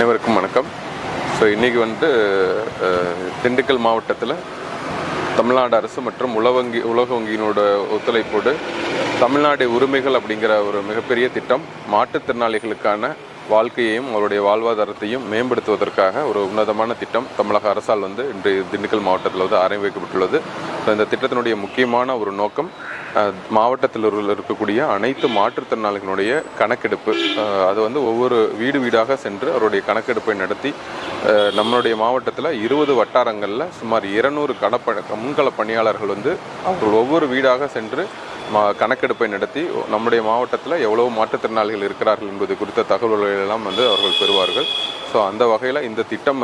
அனைவருக்கும் வணக்கம். இன்றைக்கி திண்டுக்கல் மாவட்டத்தில் தமிழ்நாடு அரசு மற்றும் உலக வங்கியினோட ஒத்துழைப்போடு தமிழ்நாடு உரிமைகள் அப்படிங்கிற ஒரு மிகப்பெரிய திட்டம் மாற்றுத்திறனாளிகளுக்கான வாழ்க்கையையும் அவருடைய வாழ்வாதாரத்தையும் மேம்படுத்துவதற்காக ஒரு உன்னதமான திட்டம் தமிழக அரசால் இன்று திண்டுக்கல் மாவட்டத்தில் ஆரம்பிக்கப்பட்டுள்ளது. இந்த திட்டத்தினுடைய முக்கியமான ஒரு நோக்கம் மாவட்டத்தில் இருக்கக்கூடிய அனைத்து மாற்றுத்திறனாளிகளுடைய கணக்கெடுப்பு. அது ஒவ்வொரு வீடாக சென்று அவருடைய கணக்கெடுப்பை நடத்தி நம்மளுடைய மாவட்டத்தில் 20 வட்டாரங்களில் சுமார் 200 முன்கள பணியாளர்கள் அவர்கள் ஒவ்வொரு வீடாக சென்று கணக்கெடுப்பை நடத்தி நம்முடைய மாவட்டத்தில் எவ்வளவு மாற்றுத்திறனாளிகள் இருக்கிறார்கள் என்பது குறித்த தகவல்கள் எல்லாம் அவர்கள் பெறுவார்கள். அந்த வகையில் இந்த திட்டம்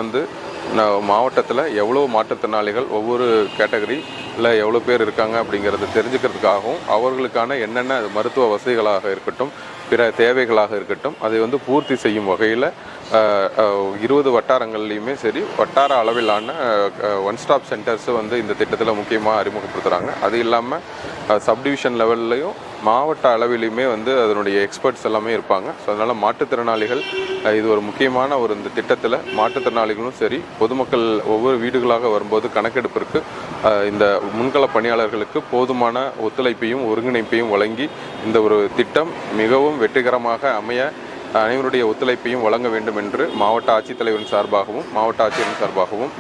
மாவட்டத்தில் எவ்வளோ மாற்றுத்திறனாளிகள் ஒவ்வொரு கேட்டகரியில் எவ்வளோ பேர் இருக்காங்க அப்படிங்கிறத தெரிஞ்சுக்கிறதுக்காகவும் அவர்களுக்கான என்னென்ன மருத்துவ வசதிகளாக இருக்கட்டும் பிற தேவைகளாக இருக்கட்டும் அதை பூர்த்தி செய்யும் வகையில் 20 வட்டாரங்கள்லையுமே சரி வட்டார அளவிலான ஒன் ஸ்டாப் சென்டர்ஸ் இந்த திட்டத்தில் முக்கியமாக அறிமுகப்படுத்துகிறாங்க. அது இல்லாமல் சப்டிவிஷன் லெவல்லையும் மாவட்ட அளவிலையுமே அதனுடைய எக்ஸ்பர்ட்ஸ் எல்லாமே இருப்பாங்க. அதனால் மாற்றுத்திறனாளிகள் இது ஒரு முக்கியமான இந்த திட்டத்தில் மாற்றுத்திறனாளிகளும் சரி பொதுமக்கள் ஒவ்வொரு வீடுகளாக வரும்போது கணக்கெடுப்பிற்கு இந்த முன்கள பணியாளர்களுக்கு போதுமான ஒத்துழைப்பையும் ஒருங்கிணைப்பையும் வழங்கி இந்த ஒரு திட்டம் மிகவும் வெற்றிகரமாக அமைய அனைவருடைய ஒத்துழைப்பையும் வழங்க வேண்டும் என்று மாவட்ட ஆட்சித்தலைவரின் சார்பாகவும் மாவட்ட ஆட்சியரின் சார்பாகவும்